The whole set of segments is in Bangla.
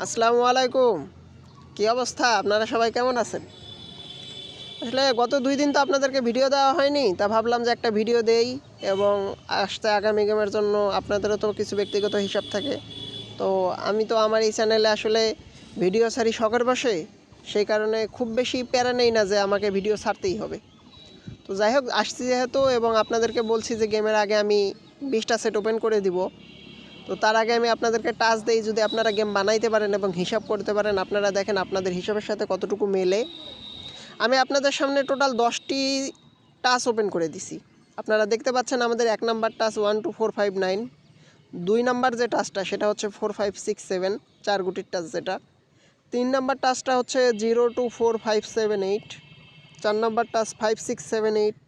আসসালামু আলাইকুম। কি অবস্থা? আপনারা সবাই কেমন আছেন? আসলে গত ২ দিন তো আপনাদেরকে ভিডিও দেওয়া হয়নি। তা ভাবলাম যে একটা ভিডিও দেই এবং আসছে আগামী গেমের জন্য আপনাদেরও তো কিছু ব্যক্তিগত হিসাব থাকে। তো আমি তো আমার এই চ্যানেলে আসলে ভিডিও ছাড়ি শখের বশে। সেই কারণে খুব বেশি প্যারা নেই না যে আমাকে ভিডিও ছাড়তেই হবে। তো যাই হোক আসছি যেহেতু এবং আপনাদেরকে বলছি যে গেমের আগে আমি ২০টা সেট ওপেন করে দিব। তো তার আগে আমি আপনাদেরকে টাচ দেই, যদি আপনারা গেম বানাইতে পারেন এবং হিসাব করতে পারেন, আপনারা দেখেন আপনাদের হিসাবের সাথে কতটুকু মেলে। আমি আপনাদের সামনে টোটাল 10টি টাচ ওপেন করে দিছি। আপনারা দেখতে পাচ্ছেন আমাদের 1 নাম্বার টাচ 1 2 4 5 9, 2 নাম্বার যে টাচটা সেটা হচ্ছে 4 5 6 7, 4 গুটির টাচ যেটা। 3 নাম্বার টাচটা হচ্ছে 0 2 4 5 7 8, 4 নাম্বার টাচ 5 6 7 8,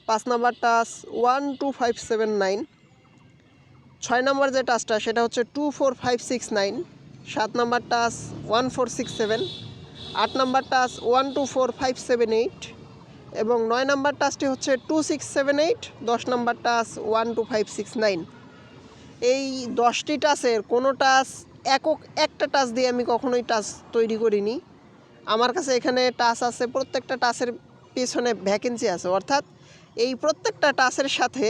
5 নাম্বার টাচ 1 2 5 7 9, 6 নম্বর যে টাচটা সেটা হচ্ছে 2 4 5 6 9, 7 নম্বর টাচ 1 4 6 7, 8 নম্বর টাচ 1 2 4 5 7 8 এবং 9 নম্বর টাচটি হচ্ছে 2 6 7 8, 10 নম্বর টাচ 1 2 5 6 9। এই 10টি টাচের কোনো টাচ একটা টাচ দিয়ে আমি কখনোই টাচ তৈরি করিনি। আমার কাছে এখানে টাচ আছে, প্রত্যেকটা টাচের পেছনে ভ্যাকেন্সি আছে, অর্থাৎ এই প্রত্যেকটা টাচের সাথে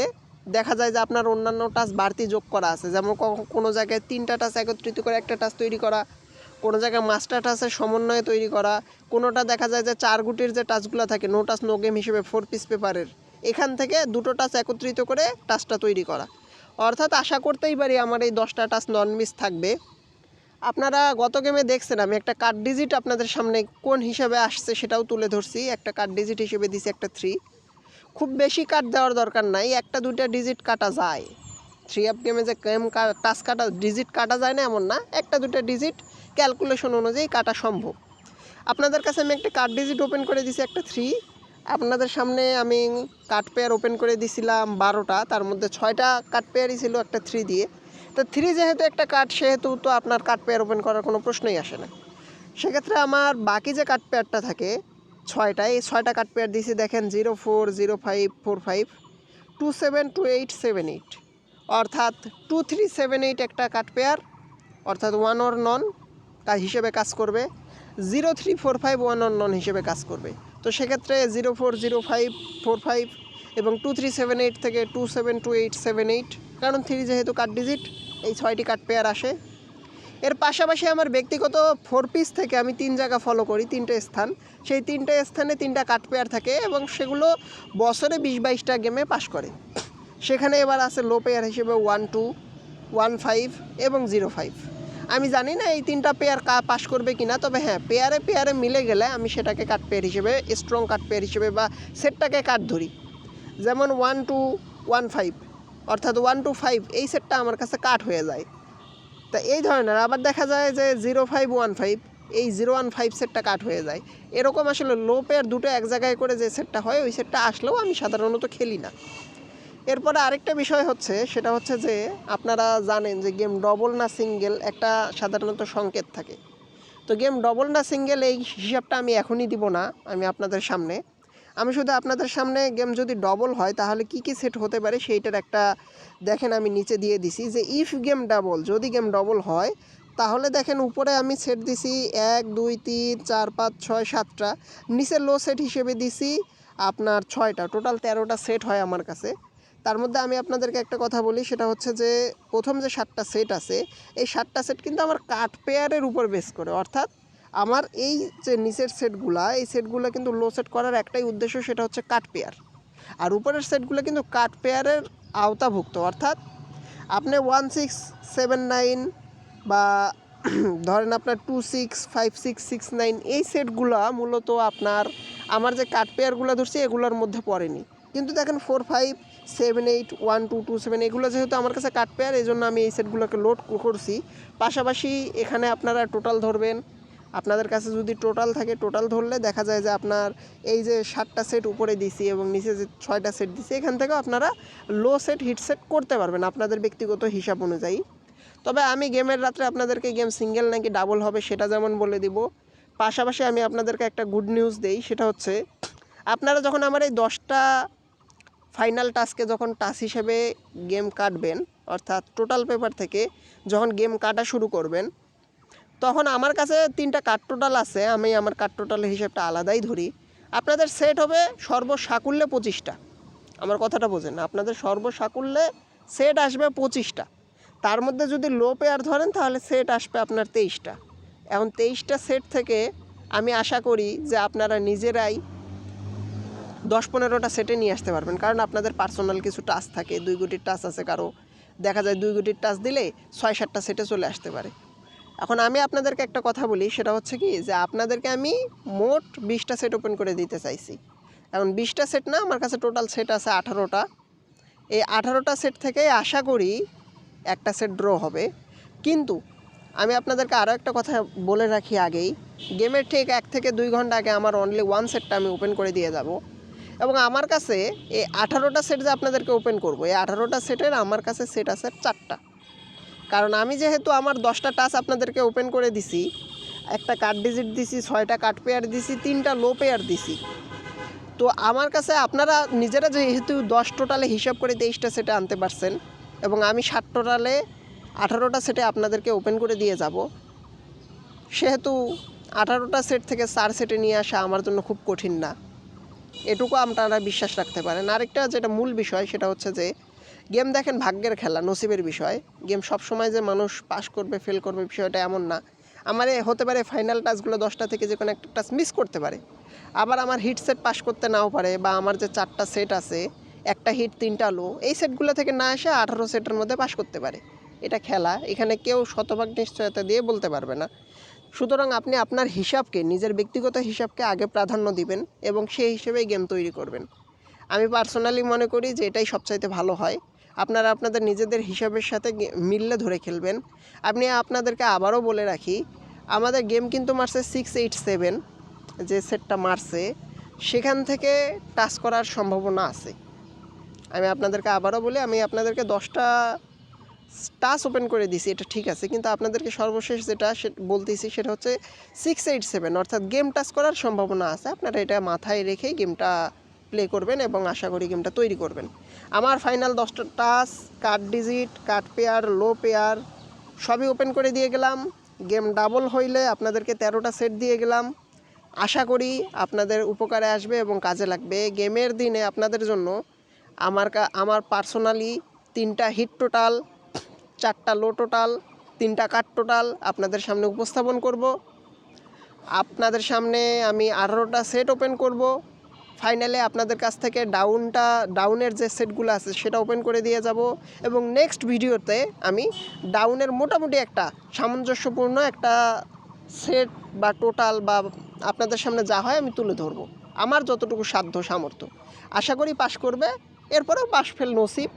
দেখা যায় যে আপনার অন্যান্য টাচ বাড়তি যোগ করা আছে। যেমন কোনো জায়গায় 3টা টাচ একত্রিত করে একটা টাচ তৈরি করা, কোনো জায়গায় মাস্টার টাচের সমন্বয়ে তৈরি করা, কোনোটা দেখা যায় যে 4 গুটির যে টাচগুলো থাকে নো টাচ নো গেম হিসেবে 4 পিস পেপারের, এখান থেকে 2টো টাচ একত্রিত করে টাচটা তৈরি করা। অর্থাৎ আশা করতেই পারি আমার এই 10টা টাচ নন মিস থাকবে। আপনারা গত গেমে দেখছেন আমি একটা কার্ড ডিজিট আপনাদের সামনে কোন হিসাবে আসছে সেটাও তুলে ধরছি। একটা কার্ড ডিজিট হিসেবে দিছি একটা 3। খুব বেশি কাট দেওয়ার দরকার নাই, একটা দুইটা ডিজিট কাটা যায়। 3 আপ গেমে যে গেম টাচ কাটা ডিজিট কাটা যায় না এমন না, একটা দুইটা ডিজিট ক্যালকুলেশন অনুযায়ী কাটা সম্ভব। আপনাদের কাছে আমি একটা কার্ড ডিজিট ওপেন করে দিছি একটা 3। আপনাদের সামনে আমি কার্ড পেয়ার ওপেন করে দিছিলাম 12টা, তার মধ্যে 6টা কার্ড পেয়ারই ছিল একটা 3 দিয়ে। তো 3 যেহেতু একটা কার্ড সেহেতু তো আপনার কার্ড পেয়ার ওপেন করার কোনো প্রশ্নই আসে না। সেক্ষেত্রে আমার বাকি যে কার্ড পেয়ারটা থাকে 6টা, এই 6টা কার্ড পেয়ার দিয়েছি দেখেন 0 4 0 5 4 5, 2 7 2 8 7 8, অর্থাৎ 2 3 7 8 একটা কার্ড পেয়ার, অর্থাৎ 1 অর নন হিসেবে কাজ করবে। 0 3 4 5 1 অর নন হিসেবে কাজ করবে। তো সেক্ষেত্রে 0 4 0 5 4 5 এবং 2 3 7 8 থেকে 2 7 2 8 7 8, কারণ 3 যেহেতু কার্ড ডিজিট এই 6টি কার্ড পেয়ার আসে। এর পাশাপাশি আমার ব্যক্তিগত 4 পিস থেকে আমি 3 জায়গা ফলো করি, 3টে স্থান। সেই 3টে স্থানে 3টা কাট পেয়ার থাকে এবং সেগুলো বছরে 20-22টা গেমে পাস করে। সেখানে এবার আছে লো পেয়ার হিসেবে 1 2 1 5 এবং 0 5। আমি জানি না এই 3টা পেয়ার পাস করবে কিনা, তবে হ্যাঁ পেয়ারে পেয়ারে মিলে গেলে আমি সেটাকে কাট পেয়ার হিসেবে, স্ট্রং কাট পেয়ার হিসেবে বা সেটটাকে কাট ধরি। যেমন 1 2 1 5, অর্থাৎ 1 2 5 এই সেটটা আমার কাছে কাট হয়ে যায়। তা এই ধরনের আবার দেখা যায় যে 0 5 1 5, এই 0 1 5 সেটটা কাট হয়ে যায়। এরকম আসলে লো পেয়ার দুটো এক জায়গায় করে যে সেটটা হয় ওই সেটটা আসলেও আমি সাধারণত খেলি না। এরপরে আরেকটা বিষয় হচ্ছে, সেটা হচ্ছে যে আপনারা জানেন যে গেম ডবল না সিঙ্গেল একটা সাধারণত সংকেত থাকে। তো গেম ডবল না সিঙ্গেল এই হিসাবটা আমি এখনই দিব না আমি আপনাদের সামনে। আমি শুধু আপনাদের সামনে গেম যদি ডবল হয় তাহলে কি কি সেট হতে পারে সেইটার একটা দেখেন আমি নিচে দিয়ে দিছি যে ইফ গেম ডাবল, যদি গেম ডবল হয় তাহলে দেখেন উপরে আমি সেট দিছি 1 2 3 4 5 6 7টা, নিচে লো সেট হিসেবে দিছি আপনার 6টা, টোটাল 13টা সেট হয় আমার কাছে। তার মধ্যে আমি আপনাদেরকে একটা কথা বলি, সেটা হচ্ছে যে প্রথম যে 7টা সেট আছে এই 7টা সেট কিন্তু আমার কাট পেয়ারের উপর বেস করে, অর্থাৎ আমার এই যে নিচের সেটগুলা এই সেটগুলো কিন্তু লো সেট করার একটাই উদ্দেশ্য, সেটা হচ্ছে কাট পেয়ার। আর উপরের সেটগুলো কিন্তু কাট পেয়ারের আওতাভুক্ত, অর্থাৎ আপনি 1 6 7 9 বা ধরেন আপনার 2 6 5 6 6 9 এই সেটগুলো মূলত আপনার আমার যে কাট পেয়ারগুলো ধরছি এগুলোর মধ্যে পড়েনি। কিন্তু দেখেন 4 5 7 8 1 2 2 7 এগুলো যেহেতু আমার কাছে কাট পেয়ার, এই জন্য আমি এই সেটগুলোকে লোড করছি। পাশাপাশি এখানে আপনারা টোটাল ধরবেন, আপনাদের কাছে যদি টোটাল থাকে টোটাল ধরলে দেখা যায় যে আপনার এই যে 7টা সেট উপরে দিছি এবং নিচে যে 6টা সেট দিছি এখান থেকেও আপনারা লো সেট হিট সেট করতে পারবেন আপনাদের ব্যক্তিগত হিসাব অনুযায়ী। তবে আমি গেমের রাত্রে আপনাদেরকে গেম সিঙ্গেল নাকি ডাবল হবে সেটা যেমন বলে দিব, পাশাপাশি আমি আপনাদেরকে একটা গুড নিউজ দেই, সেটা হচ্ছে আপনারা যখন আমার এই 10টা ফাইনাল টাস্কে যখন টাস্ক হিসেবে গেম কাটবেন, অর্থাৎ টোটাল পেপার থেকে যখন গেম কাটা শুরু করবেন, তখন আমার কাছে 3টা কার্ড টোটাল আছে, আমি আমার কার্ড টোটালের হিসাবটা আলাদাই ধরি। আপনাদের সেট হবে সর্বসাকুল্যে 25টা। আমার কথাটা বোঝেন, আপনাদের সর্বসাকুল্যে সেট আসবে 25টা। তার মধ্যে যদি লো পেয়ার ধরেন তাহলে সেট আসবে আপনার 23টা। এখন 23টা সেট থেকে আমি আশা করি যে আপনারা নিজেরাই 10-15টা সেটে নিয়ে আসতে পারবেন, কারণ আপনাদের পার্সোনাল কিছু টাচ থাকে, 2 গুটির টাচ আছে কারো, দেখা যায় 2 গুটির টাচ দিলে 6-7টা সেটে চলে আসতে পারে। এখন আমি আপনাদেরকে একটা কথা বলি, সেটা হচ্ছে কি যে আপনাদেরকে আমি মোট 20টা সেট ওপেন করে দিতে চাইছি। এখন 20টা সেট না, আমার কাছে টোটাল সেট আছে 18টা। এই 18টা সেট থেকে আশা করি একটা সেট ড্র হবে। কিন্তু আমি আপনাদেরকে আরও একটা কথা বলে রাখি আগেই, গেমের ঠিক 1 থেকে 2 ঘন্টা আগে আমার অনলি 1 সেটটা আমি ওপেন করে দিয়ে যাব। এবং আমার কাছে এই 18টা সেট যে আপনাদেরকে ওপেন করব, এই 18টা সেটের আমার কাছে সেট আছে 4টা। কারণ আমি যেহেতু আমার 10টা টাচ আপনাদেরকে ওপেন করে দিছি, একটা কার্ড ডিজিট দিছি, 6টা কার্ড পেয়ার দিছি, 3টা লো পেয়ার দিছি, তো আমার কাছে আপনারা নিজেরা যেহেতু 10 টোটালে হিসাব করে 23টা সেটে আনতে পারছেন, এবং আমি 7 টোটালে 18টা সেটে আপনাদেরকে ওপেন করে দিয়ে যাব, সেহেতু 18টা সেট থেকে 4 সেটে নিয়ে আসা আমার জন্য খুব কঠিন না, এটুকু আপনারা বিশ্বাস রাখতে পারেন। আরেকটা যেটা মূল বিষয় সেটা হচ্ছে যে গেম দেখেন ভাগ্যের খেলা, নসিবের বিষয়। গেম সবসময় যে মানুষ পাস করবে ফেল করবে বিষয়টা এমন না। আমার হতে পারে ফাইনাল টাচগুলো 10টা থেকে যে কোনো একটা টাচ মিস করতে পারে, আবার আমার হিট সেট পাস করতে নাও পারে, বা আমার যে 4টা সেট আছে, একটা হিট 3টা লো, এই সেটগুলো থেকে না এসে 18 সেটের মধ্যে পাস করতে পারে। এটা খেলা, এখানে কেউ শতভাগ নিশ্চয়তা দিয়ে বলতে পারবে না। সুতরাং আপনি আপনার হিসাবকে, নিজের ব্যক্তিগত হিসাবকে আগে প্রাধান্য দিবেন এবং সেই হিসেবেই গেম তৈরি করবেন। আমি পার্সোনালি মনে করি যে এটাই সবচাইতে ভালো হয়। আপনারা আপনাদের নিজেদের হিসাবের সাথে মিললে ধরে খেলবেন। আপনি আপনাদেরকে আবারও বলে রাখি, আমাদের গেম কিন্তু মারছে 687, যে সেটটা মারছে সেখান থেকে টাচ করার সম্ভাবনা আছে। আমি আপনাদেরকে আবারও বলি, আমি আপনাদেরকে 10টা টাচ ওপেন করে দিছি, এটা ঠিক আছে, কিন্তু আপনাদেরকে সর্বশেষ যেটা বলতেছি সেটা হচ্ছে 687, অর্থাৎ গেম টাচ করার সম্ভাবনা আছে। আপনারা এটা মাথায় রেখেই গেমটা প্লে করবেন এবং আশা করি গেমটা তৈরি করবেন। আমার ফাইনাল 10টা touch, card digit, card pair, low pair সবই ওপেন করে দিয়ে গেলাম। গেম ডাবল হইলে আপনাদেরকে 13টা সেট দিয়ে গেলাম। আশা করি আপনাদের উপকারে আসবে এবং কাজে লাগবে। গেমের দিনে আপনাদের জন্য আমার পার্সোনালি 3টা হিট টোটাল, 4টা লো টোটাল, 3টা কাট টোটাল আপনাদের সামনে উপস্থাপন করব। আপনাদের সামনে আমি 18টা সেট ওপেন করব। ফাইনালে আপনাদের কাছ থেকে ডাউনের যে সেটগুলো আছে সেটা ওপেন করে দিয়ে যাব, এবং নেক্সট ভিডিওতে আমি ডাউনের মোটামুটি একটা সামঞ্জস্যপূর্ণ একটা সেট বা টোটাল বা আপনাদের সামনে যা হয় আমি তুলে ধরব আমার যতটুকু সাধ্য সামর্থ্য। আশা করি পাস করবে, এরপরেও পাস ফেল নসিব,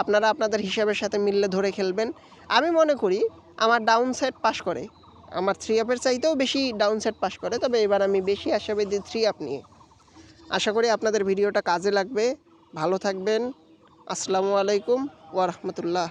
আপনারা আপনাদের হিসাবের সাথে মিললে ধরে খেলবেন। আমি মনে করি আমার ডাউন সেট পাস করে, আমার 3 আপের চাইতেও বেশি ডাউন সেট পাস করে, তবে এবার আমি বেশি আশাবাদী 3 আপ নিয়ে। আশা করি আপনাদের ভিডিওটা কাজে লাগবে। ভালো থাকবেন। আসসালামু আলাইকুম ওয়া রাহমাতুল্লাহ।